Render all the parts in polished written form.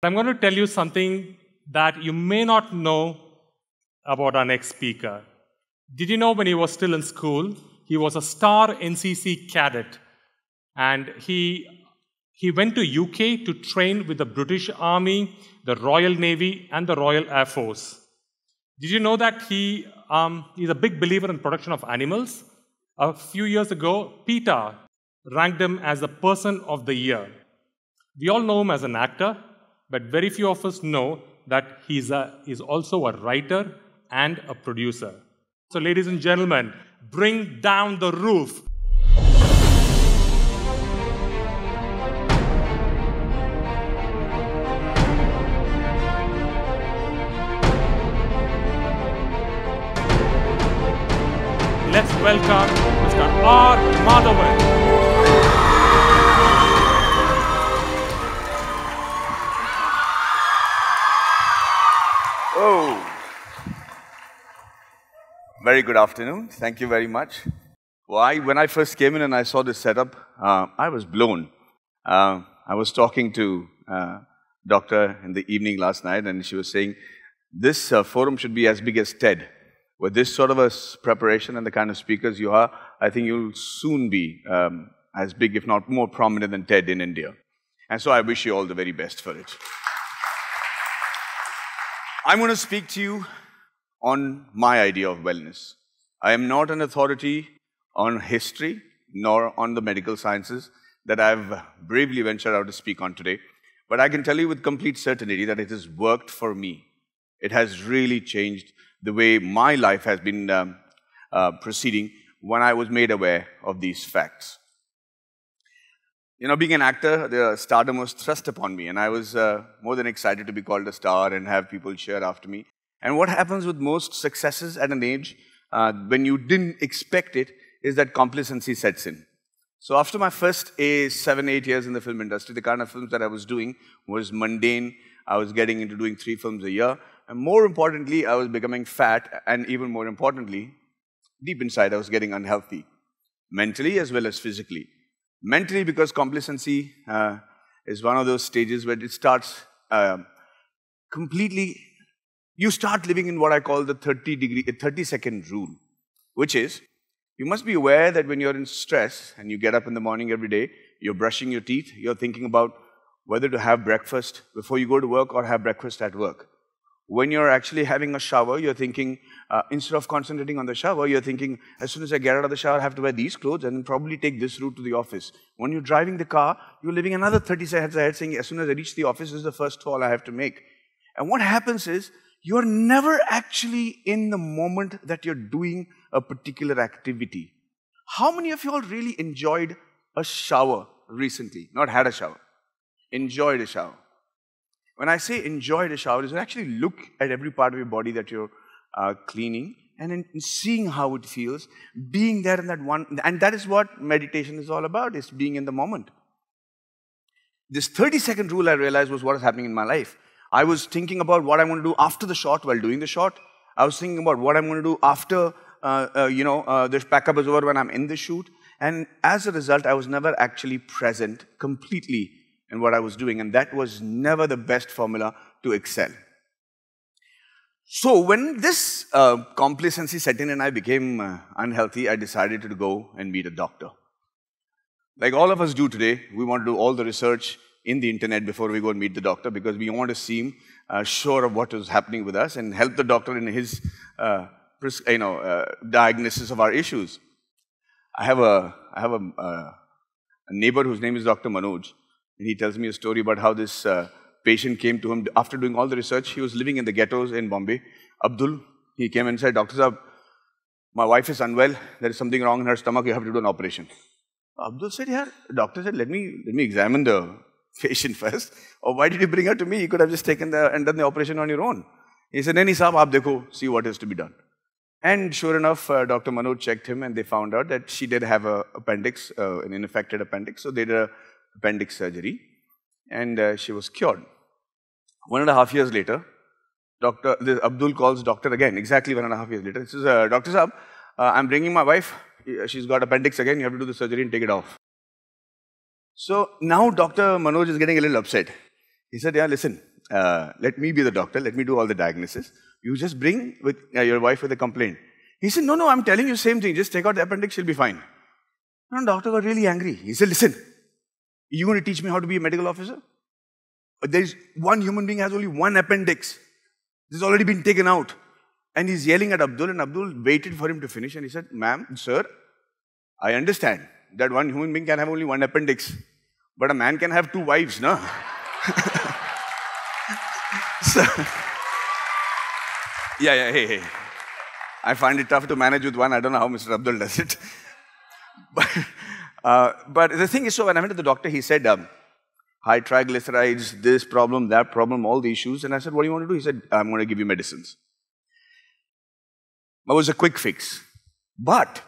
I'm going to tell you something that you may not know about our next speaker. Did you know when he was still in school, he was a star NCC cadet, and he went to UK to train with the British Army, the Royal Navy, and the Royal Air Force. Did you know that he's a big believer in protection of animals? A few years ago, PETA ranked him as the Person of the Year. We all know him as an actor, but very few of us know that he's also a writer and a producer. So, ladies and gentlemen, bring down the roof. Let's welcome Mr. R. Madhavan. Oh, very good afternoon. Thank you very much. Well, when I first came in and I saw this setup, I was blown. I was talking to doctor in the evening last night, and she was saying, this forum should be as big as TED. With this sort of a preparation and the kind of speakers you are, I think you'll soon be as big, if not more prominent than TED in India. And so I wish you all the very best for it. I'm going to speak to you on my idea of wellness. I am not an authority on history nor on the medical sciences that I've bravely ventured out to speak on today. But I can tell you with complete certainty that it has worked for me. It has really changed the way my life has been proceeding when I was made aware of these facts. You know, being an actor, the stardom was thrust upon me, and I was more than excited to be called a star and have people cheer after me. And what happens with most successes at an age, when you didn't expect it, is that complacency sets in. So after my first 7-8 years in the film industry, the kind of films that I was doing was mundane. I was getting into doing 3 films a year. And more importantly, I was becoming fat, and even more importantly, deep inside, I was getting unhealthy, mentally as well as physically. Mentally, because complacency is one of those stages where it starts completely, you start living in what I call the 30-second rule, which is, you must be aware that when you're in stress and you get up in the morning every day, you're brushing your teeth, you're thinking about whether to have breakfast before you go to work or have breakfast at work. When you're actually having a shower, you're thinking, instead of concentrating on the shower, you're thinking, as soon as I get out of the shower, I have to wear these clothes and then probably take this route to the office. When you're driving the car, you're living another 30 seconds ahead saying, as soon as I reach the office, this is the first call I have to make. And what happens is, you're never actually in the moment that you're doing a particular activity. How many of you all really enjoyed a shower recently? Not had a shower. Enjoyed a shower. When I say enjoyed a shower, is actually look at every part of your body that you're cleaning and in seeing how it feels, being there in that one, and that is what meditation is all about, is being in the moment. This 30-second rule I realized was what is happening in my life. I was thinking about what I'm going to do after the shot while doing the shot. I was thinking about what I'm going to do after, the pack-up is over when I'm in the shoot. And as a result, I was never actually present completely in what I was doing, and that was never the best formula to excel. So when this complacency set in and I became unhealthy, I decided to go and meet a doctor. Like all of us do today, we want to do all the research in the internet before we go and meet the doctor because we want to seem sure of what is happening with us and help the doctor in his diagnosis of our issues. I have a neighbor whose name is Dr. Manoj. And he tells me a story about how this patient came to him after doing all the research. He was living in the ghettos in Bombay. Abdul, he came and said, Dr. Saab, my wife is unwell. There is something wrong in her stomach. You have to do an operation. Abdul said, yeah. The doctor said, let me examine the patient first. Or why did you bring her to me? You could have just taken and done the operation on your own. He said, Nahi saab, aap dekho, see what is to be done. And sure enough, Dr. Manoj checked him and they found out that she did have an appendix, an infected appendix. So they did an appendix surgery and she was cured. 1.5 years later, Abdul calls doctor again, exactly 1.5 years later. He says, Dr. Saab, I'm bringing my wife. She's got appendix again. You have to do the surgery and take it off. So now Dr. Manoj is getting a little upset. He said, yeah, listen, let me be the doctor. Let me do all the diagnosis. You just bring with your wife with a complaint. He said, no, I'm telling you the same thing. Just take out the appendix, she'll be fine. And the doctor got really angry. He said, listen, you going to teach me how to be a medical officer? There's one human being has only one appendix. This has already been taken out. And he's yelling at Abdul, and Abdul waited for him to finish. And he said, ma'am, sir, I understand that one human being can have only one appendix. But a man can have two wives, no? So, hey. I find it tough to manage with one. I don't know how Mr. Abdul does it. But the thing is, so when I went to the doctor, he said, high triglycerides, this problem, that problem, all the issues. And I said, what do you want to do? He said, I'm going to give you medicines. It was a quick fix. But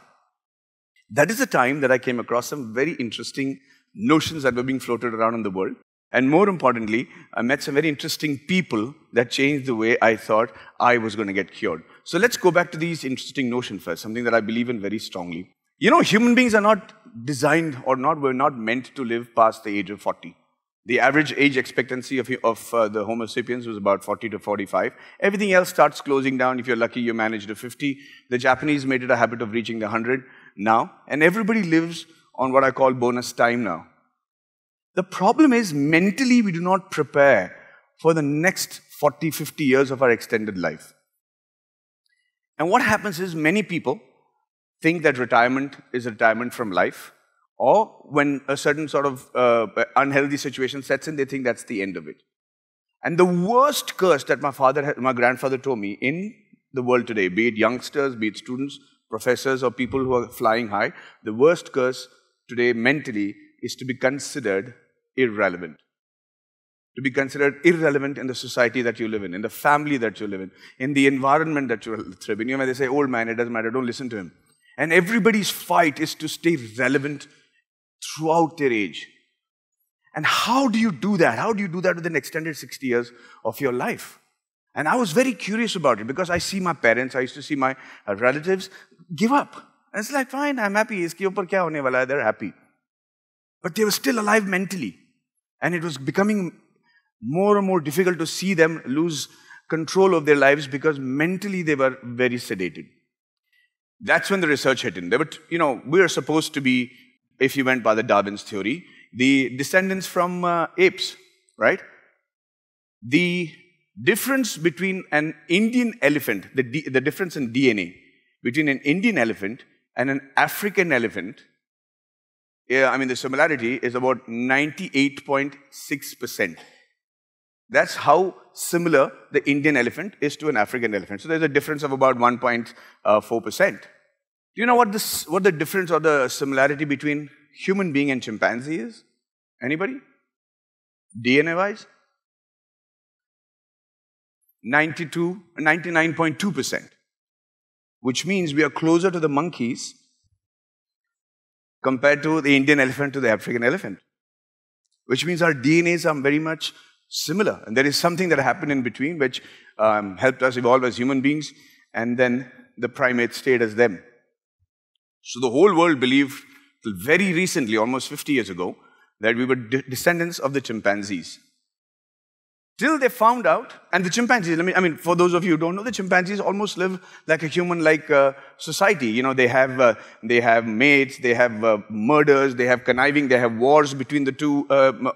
that is the time that I came across some very interesting notions that were being floated around in the world. And more importantly, I met some very interesting people that changed the way I thought I was going to get cured. So let's go back to these interesting notions first, something that I believe in very strongly. You know, human beings are not designed or were not meant to live past the age of 40. The average age expectancy of the Homo sapiens was about 40 to 45. Everything else starts closing down. If you're lucky, you manage to 50. The Japanese made it a habit of reaching the 100 now. And everybody lives on what I call bonus time now. The problem is, mentally, we do not prepare for the next 40, 50 years of our extended life. And what happens is, many people think that retirement is retirement from life, or when a certain sort of unhealthy situation sets in, they think that's the end of it. And the worst curse that my grandfather told me in the world today, be it youngsters, be it students, professors, or people who are flying high, the worst curse today mentally is to be considered irrelevant. To be considered irrelevant in the society that you live in the family that you live in the environment that you live in. You know, when they say, old man, it doesn't matter, don't listen to him. And everybody's fight is to stay relevant throughout their age. And how do you do that? How do you do that with an extended 60 years of your life? And I was very curious about it because I see my parents, I used to see my relatives give up. And it's like, fine, I'm happy. Iske upar kya hone wala hai? They're happy. But they were still alive mentally. And it was becoming more and more difficult to see them lose control of their lives because mentally they were very sedated. That's when the research hit in. They were, we are supposed to be, if you went by the Darwin's theory, the descendants from apes, right? The difference between an Indian elephant, the difference in DNA between an Indian elephant and an African elephant, the similarity is about 98.6%. That's how similar the Indian elephant is to an African elephant. So there's a difference of about 1.4%. Do you know what the difference or the similarity between human being and chimpanzee is? Anybody? DNA-wise? 99.2%. Which means we are closer to the monkeys compared to the Indian elephant to the African elephant. Which means our DNAs are very much similar. And there is something that happened in between which helped us evolve as human beings, and then the primates stayed as them. So the whole world believed till very recently, almost 50 years ago, that we were descendants of the chimpanzees. Till they found out, and the chimpanzees, for those of you who don't know, the chimpanzees almost live like a human-like society. They have mates, they have murders, they have conniving, they have wars between the two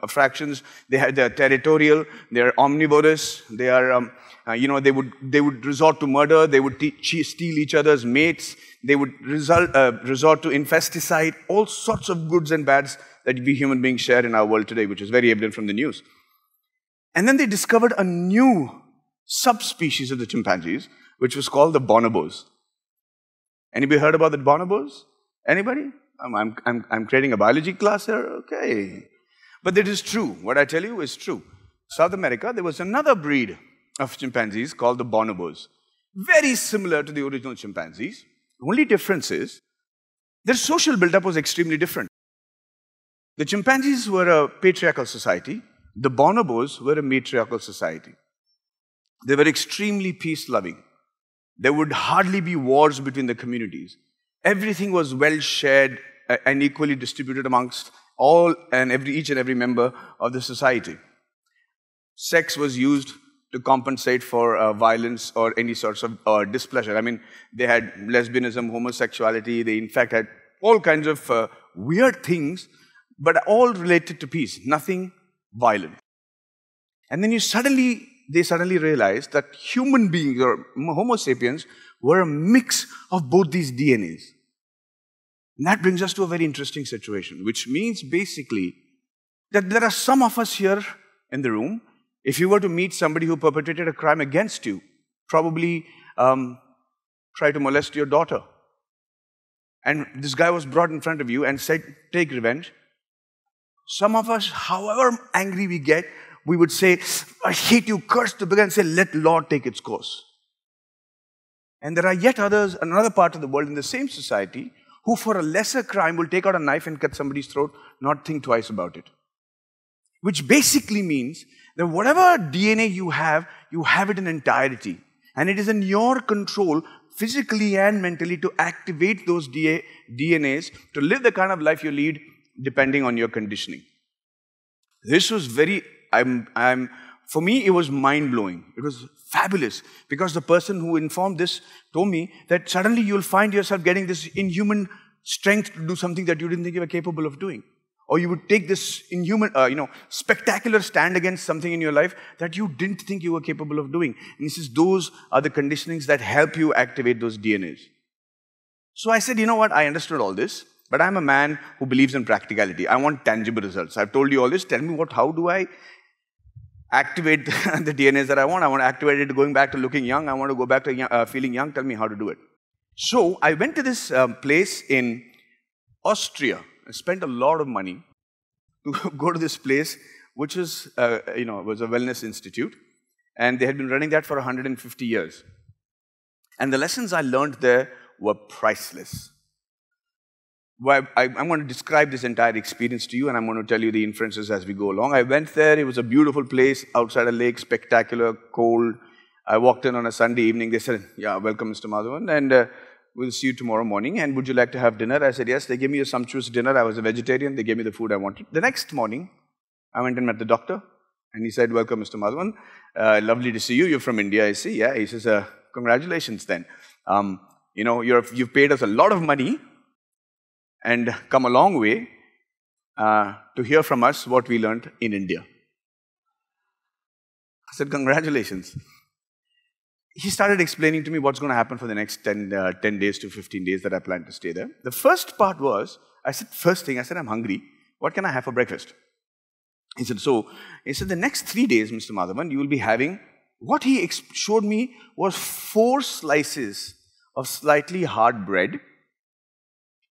fractions. They're territorial, they're omnivorous, they are, they would resort to murder, they would steal each other's mates, they would resort to infesticide, all sorts of goods and bads that we human beings share in our world today, which is very evident from the news. And then they discovered a new subspecies of the chimpanzees, which was called the bonobos. Anybody heard about the bonobos? Anybody? I'm creating a biology class here? Okay. But it is true. What I tell you is true. South America, there was another breed of chimpanzees called the bonobos. Very similar to the original chimpanzees. The only difference is their social build-up was extremely different. The chimpanzees were a patriarchal society. The bonobos were a matriarchal society. They were extremely peace-loving. There would hardly be wars between the communities. Everything was well shared and equally distributed amongst each and every member of the society. sex was used to compensate for violence or any sorts of displeasure. I mean, they had lesbianism, homosexuality, they in fact had all kinds of weird things, but all related to peace, nothing violent. And then they suddenly realized that human beings, or Homo sapiens, were a mix of both these DNAs. And that brings us to a very interesting situation, which means basically that there are some of us here in the room, if you were to meet somebody who perpetrated a crime against you, probably try to molest your daughter, and this guy was brought in front of you and said, take revenge. Some of us, however angry we get, we would say, I hate you, curse the beggar, and say, let law take its course. And there are yet others, another part of the world in the same society, who for a lesser crime will take out a knife and cut somebody's throat, not think twice about it. Which basically means that whatever DNA you have it in entirety. And it is in your control, physically and mentally, to activate those DNAs to live the kind of life you lead, depending on your conditioning. This was for me, it was mind-blowing. It was fabulous, because the person who informed this told me that suddenly you'll find yourself getting this inhuman strength to do something that you didn't think you were capable of doing. Or you would take this inhuman, spectacular stand against something in your life that you didn't think you were capable of doing. And he says, those are the conditionings that help you activate those DNAs. So I said, you know what, I understood all this, but I'm a man who believes in practicality. I want tangible results. I've told you all this. Tell me how do I activate the DNAs that I want? I want to activate it going back to looking young. I want to go back to feeling young. Tell me how to do it. So I went to this place in Austria. I spent a lot of money to go to this place, which was, was a wellness institute. And they had been running that for 150 years. And the lessons I learned there were priceless. Well, I'm going to describe this entire experience to you, and I'm going to tell you the inferences as we go along. I went there. It was a beautiful place outside a lake, spectacular, cold. I walked in on a Sunday evening. They said, yeah, welcome, Mr. Madhavan, and we'll see you tomorrow morning. And would you like to have dinner? I said, yes. They gave me a sumptuous dinner. I was a vegetarian. They gave me the food I wanted. The next morning, I went and met the doctor, and he said, welcome, Mr. Madhavan. Lovely to see you. You're from India, I see. Yeah. He says, congratulations then. You've paid us a lot of money and come a long way to hear from us what we learned in India. I said, congratulations. He started explaining to me what's going to happen for the next 10 days to 15 days that I plan to stay there. The first part was, first thing, I'm hungry. What can I have for breakfast? He said, the next 3 days, Mr. Madhavan, you will be having, what he showed me was 4 slices of slightly hard bread,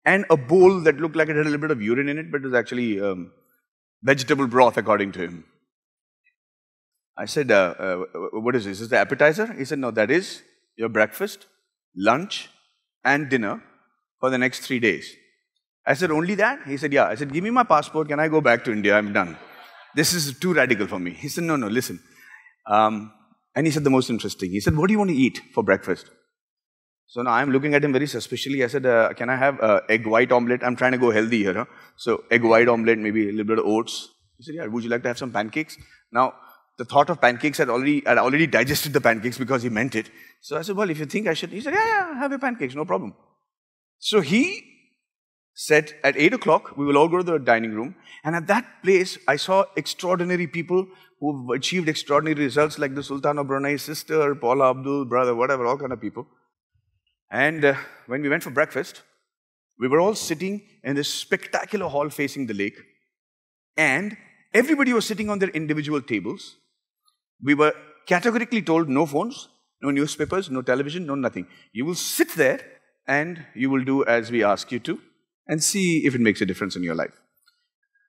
and a bowl that looked like it had a little bit of urine in it, but it was actually vegetable broth, according to him. I said, what is this? Is this the appetizer? He said, no, that is your breakfast, lunch, and dinner for the next 3 days. I said, only that? He said, yeah. I said, give me my passport. Can I go back to India? I'm done. This is too radical for me. He said, no, listen. And he said the most interesting. He said, what do you want to eat for breakfast? So now I'm looking at him very suspiciously. I said, can I have egg white omelette? I'm trying to go healthy here. Huh? So egg white omelette, maybe a little bit of oats. He said, yeah, would you like to have some pancakes? Now, the thought of pancakes I'd already digested the pancakes because he meant it. So I said, well, if you think I should, he said, yeah, have your pancakes, no problem. So he said, at 8 o'clock, we will all go to the dining room. And at that place, I saw extraordinary people who've achieved extraordinary results, like the Sultan of Brunei's sister, Paula Abdul, brother, whatever, all kind of people. And when we went for breakfast, we were all sitting in this spectacular hall facing the lake. And everybody was sitting on their individual tables. We were categorically told no phones, no newspapers, no television, no nothing. You will sit there and you will do as we ask you to and see if it makes a difference in your life.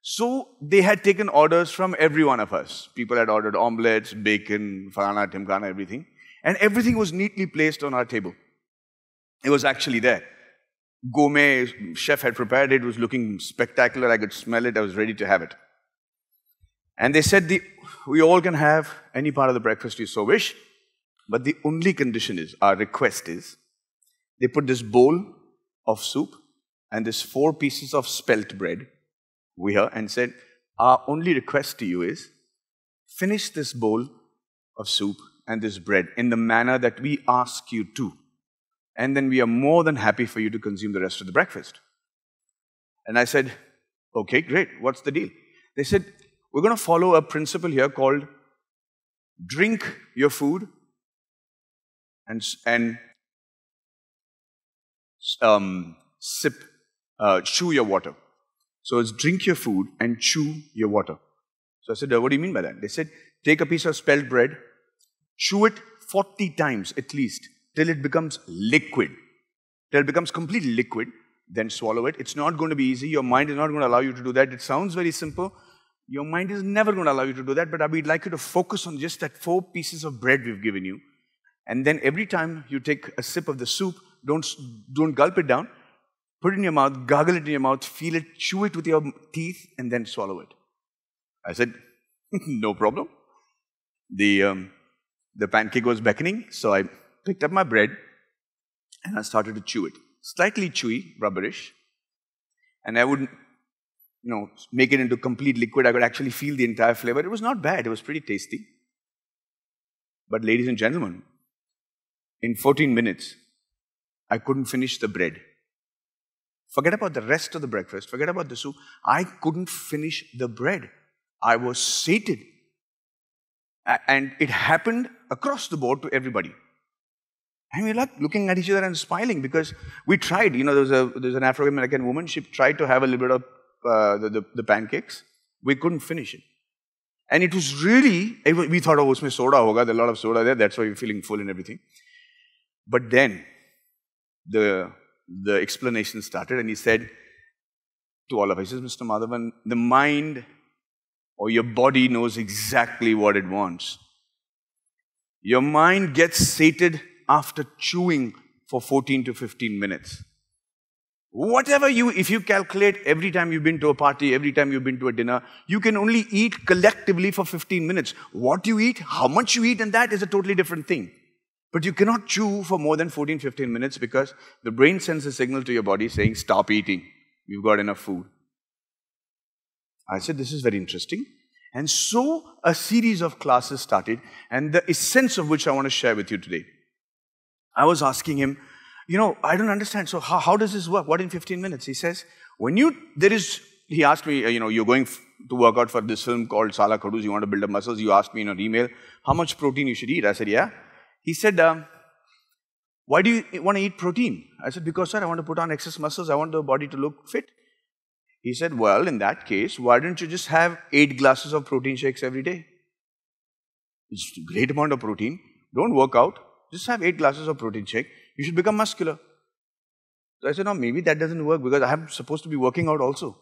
So they had taken orders from every one of us. People had ordered omelettes, bacon, falana, timkana, everything. And everything was neatly placed on our table. It was actually there. Gourmet chef had prepared it. It was looking spectacular. I could smell it. I was ready to have it. And they said, we all can have any part of the breakfast you so wish, but the only condition is, our request is, they put this bowl of soup and this 4 pieces of spelt bread here and said, our only request to you is, finish this bowl of soup and this bread in the manner that we ask you to. And then we are more than happy for you to consume the rest of the breakfast. And I said, okay, great. What's the deal? They said, we're going to follow a principle here called drink your food and chew your water. So it's drink your food and chew your water. So I said, what do you mean by that? They said, take a piece of spelt bread, chew it 40 times at least, till it becomes liquid. Till it becomes completely liquid, then swallow it. It's not going to be easy. Your mind is not going to allow you to do that. It sounds very simple. Your mind is never going to allow you to do that, but we'd like you to focus on just that 4 pieces of bread we've given you. And then every time you take a sip of the soup, don't gulp it down. Put it in your mouth, gargle it in your mouth, feel it, chew it with your teeth, and then swallow it. I said, no problem. The pancake was beckoning, so I picked up my bread and I started to chew it. Slightly chewy, rubberish. And I would, make it into complete liquid. I could actually feel the entire flavor. It was not bad. It was pretty tasty. But ladies and gentlemen, in 14 minutes, I couldn't finish the bread. Forget about the rest of the breakfast. Forget about the soup. I couldn't finish the bread. I was sated. And it happened across the board to everybody. And we're like looking at each other and smiling because we tried. There's an Afro-American woman. She tried to have a little bit of the pancakes. We couldn't finish it. And it was really, we thought, oh, usme soda hoga. There's a lot of soda there. That's why we're feeling full and everything. But then the explanation started and he said to all of us, he says, Mr. Madhavan, the mind or your body knows exactly what it wants. Your mind gets sated after chewing for 14 to 15 minutes. If you calculate every time you've been to a party, every time you've been to a dinner, you can only eat collectively for 15 minutes. What you eat, how much you eat, and that is a totally different thing. But you cannot chew for more than 14, 15 minutes because the brain sends a signal to your body saying, stop eating. You've got enough food. I said, this is very interesting. And so a series of classes started, and the essence of which I want to share with you today. I was asking him, I don't understand. So how does this work? What in 15 minutes? He says, he asked me, you're going to work out for this film called Sala Kadus, you want to build up muscles. You asked me in an email, how much protein you should eat? I said, yeah. He said, why do you want to eat protein? I said, because sir, I want to put on excess muscles. I want the body to look fit. He said, well, in that case, why don't you just have 8 glasses of protein shakes every day? It's a great amount of protein. Don't work out. Just have 8 glasses of protein shake. You should become muscular. So I said, no, maybe that doesn't work because I'm supposed to be working out also.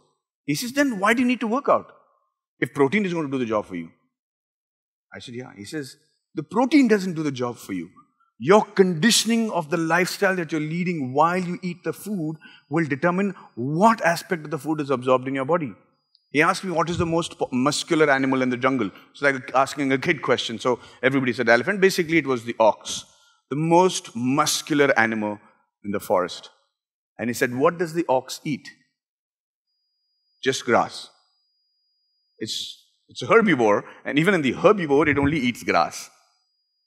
He says, then why do you need to work out if protein is going to do the job for you? I said, yeah. He says, the protein doesn't do the job for you. Your conditioning of the lifestyle that you're leading while you eat the food will determine what aspect of the food is absorbed in your body. He asked me, what is the most muscular animal in the jungle? It's like asking a kid question. So everybody said elephant. Basically, it was the ox, the most muscular animal in the forest. And he said, what does the ox eat? Just grass. It's a herbivore, and even in the herbivore, it only eats grass.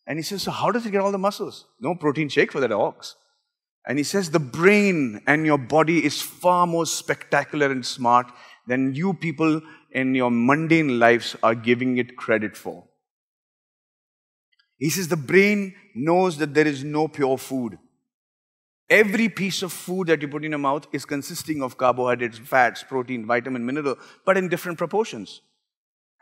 And he says, so how does it get all the muscles? No protein shake for that ox. And he says, the brain and your body is far more spectacular and smart than you people in your mundane lives are giving it credit for. He says, the brain knows that there is no pure food. Every piece of food that you put in your mouth is consisting of carbohydrates, fats, protein, vitamin, mineral, but in different proportions.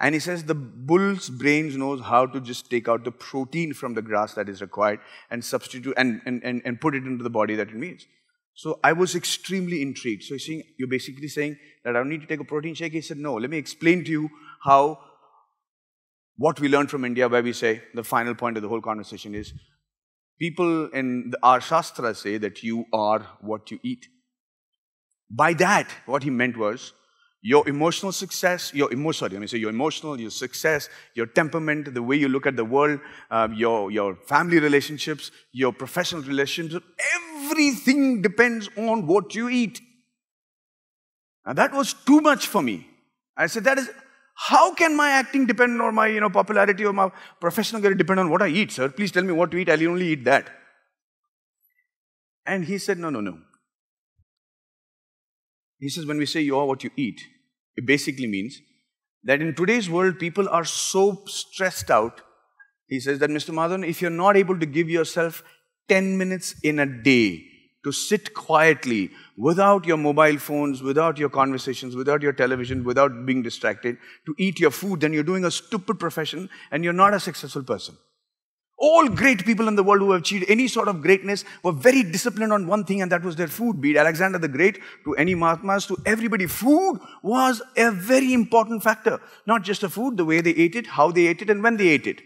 And he says the bull's brain knows how to just take out the protein from the grass that is required and substitute and put it into the body that it needs. So I was extremely intrigued. So you're basically saying that I don't need to take a protein shake? He said, no, let me explain to you what we learned from India, where we say the final point of the whole conversation is, people in our Shastras say that you are what you eat. By that, what he meant was, your emotional success, your emotional, your success, your temperament, the way you look at the world, your family relationships, your professional relationships, everything depends on what you eat. And that was too much for me. I said, How can my acting depend on my popularity or my professional career depend on what I eat, sir? Please tell me what to eat. I'll only eat that. And he said, no, no, no. He says, when we say you are what you eat, it basically means that in today's world, people are so stressed out. He says that, Mr. Madhavan, if you're not able to give yourself 10 minutes in a day to sit quietly without your mobile phones, without your conversations, without your television, without being distracted, to eat your food, then you're doing a stupid profession and you're not a successful person. All great people in the world who have achieved any sort of greatness were very disciplined on one thing, and that was their food. Be it Alexander the Great, to any Mahatmas, to everybody, food was a very important factor. Not just the food, the way they ate it, how they ate it, and when they ate it.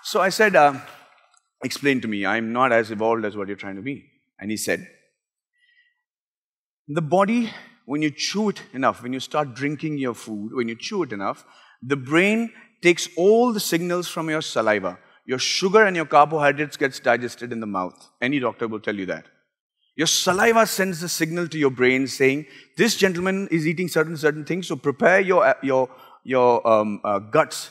So I said, explain to me, I'm not as evolved as what you're trying to be. And he said, the body, when you chew it enough, when you start drinking your food, when you chew it enough, the brain takes all the signals from your saliva. Your sugar and your carbohydrates gets digested in the mouth. Any doctor will tell you that. Your saliva sends the signal to your brain saying, this gentleman is eating certain things, so prepare your guts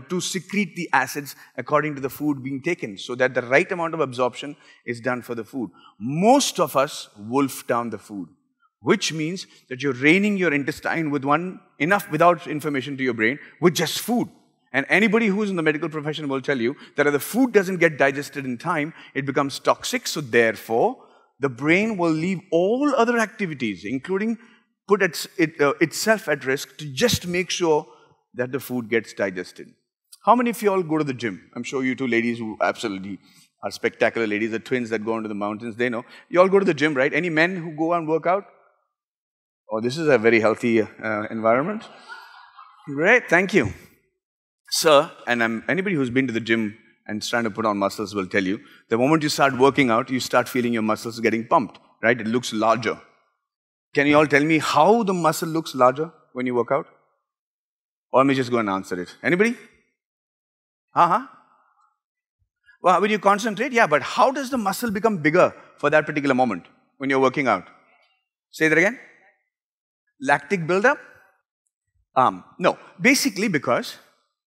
to secrete the acids according to the food being taken, so that the right amount of absorption is done for the food. Most of us wolf down the food, which means that you're reining your intestine with enough without information to your brain with just food. And anybody who's in the medical profession will tell you that if the food doesn't get digested in time, it becomes toxic. So therefore, the brain will leave all other activities, including put itself at risk, to just make sure that the food gets digested. How many of you all go to the gym? I'm sure you two ladies who absolutely are spectacular ladies, the twins that go into the mountains, they know. You all go to the gym, right? Any men who go and work out? Oh, this is a very healthy environment. Great, thank you. Sir, and anybody who's been to the gym and trying to put on muscles will tell you, the moment you start working out, you start feeling your muscles getting pumped, right? It looks larger. Can you all tell me how the muscle looks larger when you work out? Or let me just go and answer it. Anybody? Well, when you concentrate, yeah, but how does the muscle become bigger for that particular moment when you're working out? Say that again. Lactic buildup? No, basically because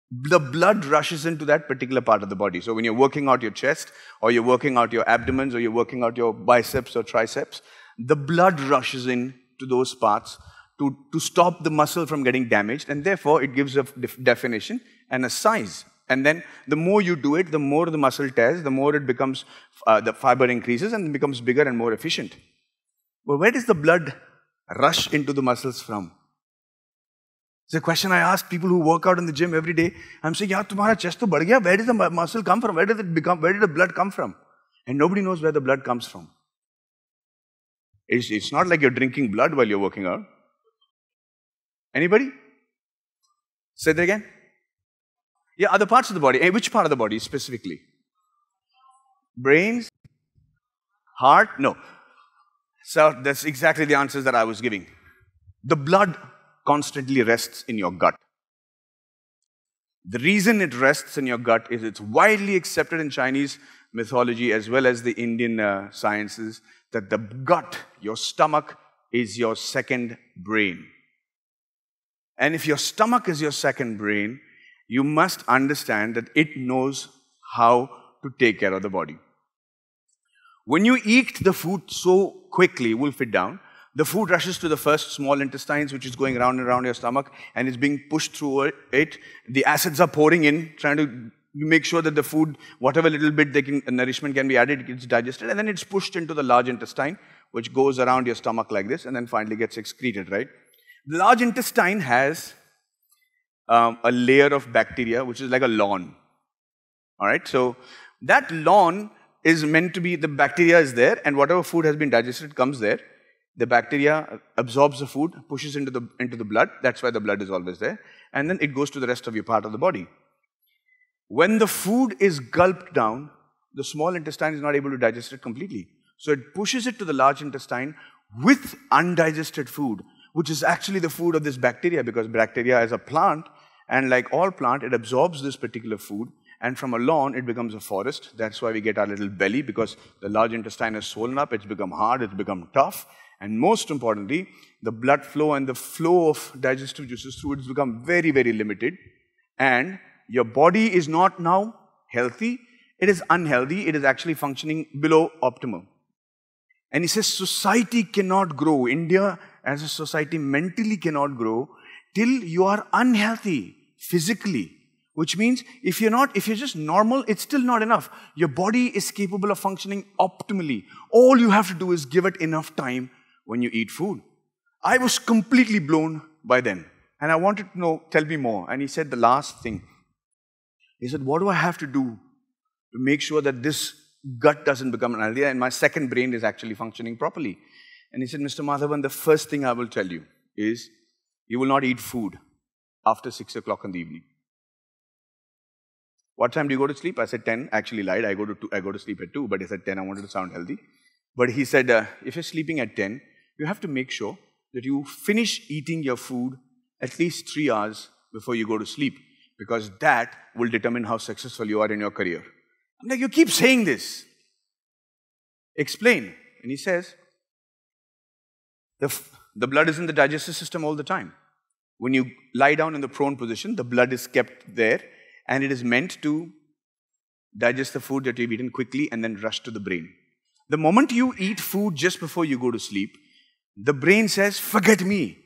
the blood rushes into that particular part of the body. So when you're working out your chest, or you're working out your abdomens, or you're working out your biceps or triceps, the blood rushes in to those parts to stop the muscle from getting damaged, and therefore it gives a definition and a size. And then the more you do it, the more the muscle tears, the more it becomes, the fiber increases and becomes bigger and more efficient. Well, where does the blood rush into the muscles from? It's a question I ask people who work out in the gym every day. I'm saying, yaar, tumhara chest to badh gaya. Where does the muscle come from? Where did the blood come from? And nobody knows where the blood comes from. It's not like you're drinking blood while you're working out. Anybody? Say that again. Yeah, other parts of the body. Which part of the body specifically? Brains? Heart? No. So that's exactly the answers that I was giving. The blood constantly rests in your gut. The reason it rests in your gut is it's widely accepted in Chinese mythology as well as the Indian sciences that the gut, your stomach, is your second brain. And if your stomach is your second brain, you must understand that it knows how to take care of the body. When you eat the food so quickly, wolf it down, the food rushes to the first small intestines, which is going around and around your stomach, and it's being pushed through it. The acids are pouring in, trying to make sure that the food, whatever little bit nourishment can be added, it gets digested, and then it's pushed into the large intestine, which goes around your stomach like this, and then finally gets excreted, right? The large intestine has a layer of bacteria, which is like a lawn. All right, so that lawn is meant to be, the bacteria is there, and whatever food has been digested comes there. The bacteria absorbs the food, pushes into the blood. That's why the blood is always there. And then it goes to the rest of your part of the body. When the food is gulped down, the small intestine is not able to digest it completely. So it pushes it to the large intestine with undigested food, which is actually the food of this bacteria, because bacteria is a plant, and like all plant, it absorbs this particular food, and from a lawn, it becomes a forest. That's why we get our little belly, because the large intestine is swollen up, it's become hard, it's become tough. And most importantly, the blood flow and the flow of digestive juices through it has become very, very limited. And your body is not now healthy. It is unhealthy. It is actually functioning below optimal. And he says society cannot grow. India as a society mentally cannot grow till you are unhealthy physically. Which means if you're just normal, it's still not enough. Your body is capable of functioning optimally. All you have to do is give it enough time when you eat food. I was completely blown by then. And I wanted to know, tell me more. And he said the last thing. He said, what do I have to do to make sure that this gut doesn't become unhealthy and my second brain is actually functioning properly? And he said, Mr. Madhavan, the first thing I will tell you is you will not eat food after 6 o'clock in the evening. What time do you go to sleep? I said 10. Actually lied. I go to sleep at 2, but he said 10. I wanted to sound healthy. But he said, if you're sleeping at 10, you have to make sure that you finish eating your food at least 3 hours before you go to sleep, because that will determine how successful you are in your career. I'm like, you keep saying this. Explain. And he says, the blood is in the digestive system all the time. When you lie down in the prone position, the blood is kept there, and it is meant to digest the food that you've eaten quickly and then rush to the brain. The moment you eat food just before you go to sleep, the brain says, forget me.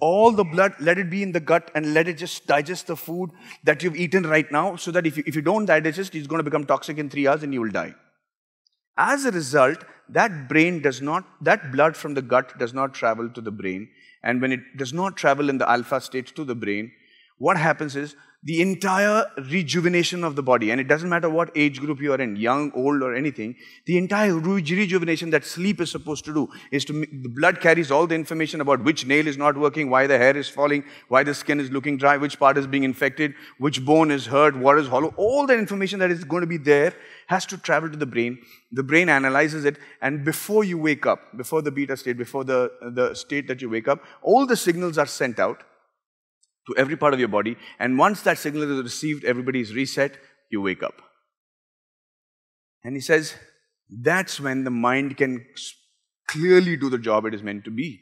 All the blood, let it be in the gut and let it just digest the food that you've eaten right now, so that if you don't digest it, it's going to become toxic in 3 hours and you will die. As a result, that blood from the gut does not travel to the brain. And when it does not travel in the alpha state to the brain, what happens is the entire rejuvenation of the body, and it doesn't matter what age group you are in, young, old, or anything, the entire rejuvenation that sleep is supposed to do is the blood carries all the information about which nail is not working, why the hair is falling, why the skin is looking dry, which part is being infected, which bone is hurt, what is hollow. All that information that is going to be there has to travel to the brain. The brain analyzes it, and before you wake up, before the beta state, before the state that you wake up, all the signals are sent out to every part of your body, and once that signal is received, everybody is reset, you wake up. And he says, that's when the mind can clearly do the job it is meant to be.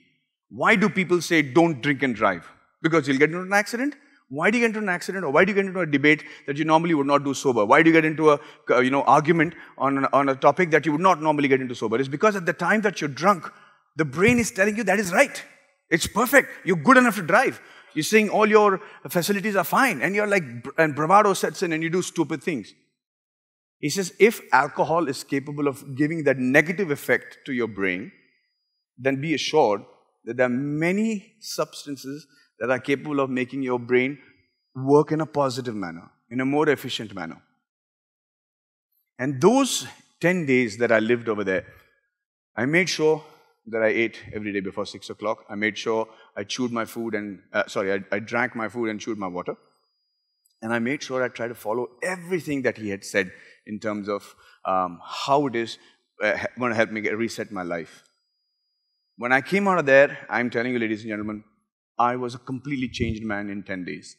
Why do people say, don't drink and drive? Because you'll get into an accident? Why do you get into an accident, or why do you get into a debate that you normally would not do sober? Why do you get into a argument on a topic that you would not normally get into sober? It's because at the time that you're drunk, the brain is telling you that is right. It's perfect. You're good enough to drive. You're saying all your facilities are fine, and you're like, and bravado sets in and you do stupid things. He says, if alcohol is capable of giving that negative effect to your brain, then be assured that there are many substances that are capable of making your brain work in a positive manner, in a more efficient manner. And those 10 days that I lived over there, I made sure that I ate every day before 6 o'clock. I made sure I chewed my food and, I drank my food and chewed my water. And I made sure I tried to follow everything that he had said in terms of how it is going to help me reset my life. When I came out of there, I'm telling you, ladies and gentlemen, I was a completely changed man in 10 days.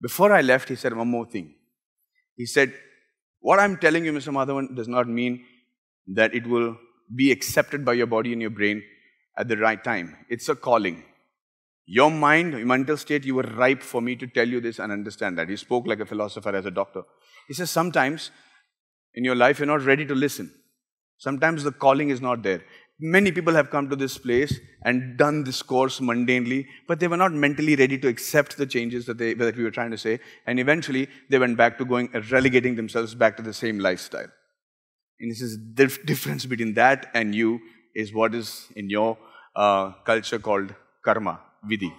Before I left, he said one more thing. He said, what I'm telling you, Mr. Madhavan, does not mean that it will be accepted by your body and your brain at the right time. It's a calling. Your mind, your mental state, you were ripe for me to tell you this and understand that. He spoke like a philosopher as a doctor. He says, sometimes in your life, you're not ready to listen. Sometimes the calling is not there. Many people have come to this place and done this course mundanely, but they were not mentally ready to accept the changes that we were trying to say. And eventually, they went back to relegating themselves back to the same lifestyle. And he says, the difference between that and you is what is in your culture called karma, vidhi.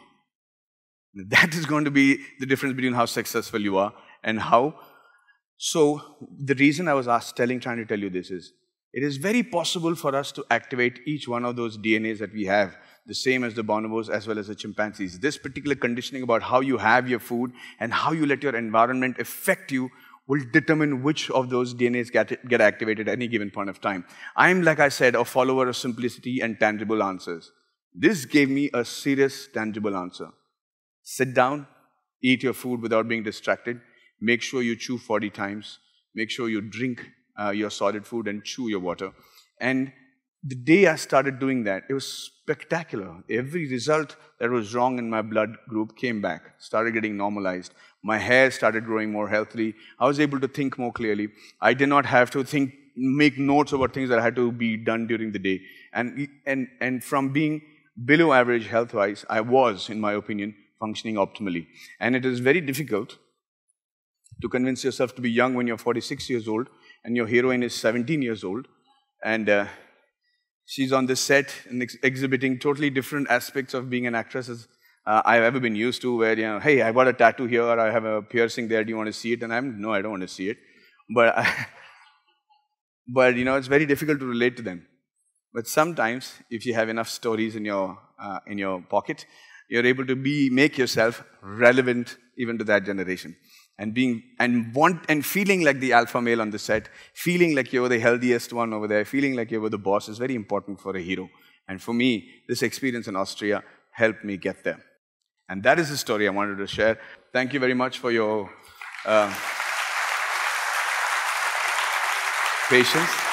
That is going to be the difference between how successful you are and how. So the reason I was trying to tell you this is, it is very possible for us to activate each one of those DNAs that we have, the same as the bonobos as well as the chimpanzees. This particular conditioning about how you have your food and how you let your environment affect you will determine which of those DNAs get activated at any given point of time. I'm, like I said, a follower of simplicity and tangible answers. This gave me a serious, tangible answer. Sit down, eat your food without being distracted. Make sure you chew 40 times. Make sure you drink your solid food and chew your water. And the day I started doing that, it was spectacular. Every result that was wrong in my blood group came back, started getting normalized. My hair started growing more healthily. I was able to think more clearly. I did not have to make notes about things that had to be done during the day. And from being below average health-wise, I was, in my opinion, functioning optimally. And it is very difficult to convince yourself to be young when you're 46 years old and your heroine is 17 years old. And she's on this set and exhibiting totally different aspects of being an actress as I've ever been used to, where, hey, I got a tattoo here, or I have a piercing there, do you want to see it? And no, I don't want to see it. But, it's very difficult to relate to them. But sometimes, if you have enough stories in your pocket, you're able to make yourself relevant even to that generation. And feeling like the alpha male on the set, feeling like you're the healthiest one over there, feeling like you're the boss is very important for a hero. And for me, this experience in Austria helped me get there. And that is the story I wanted to share. Thank you very much for your patience.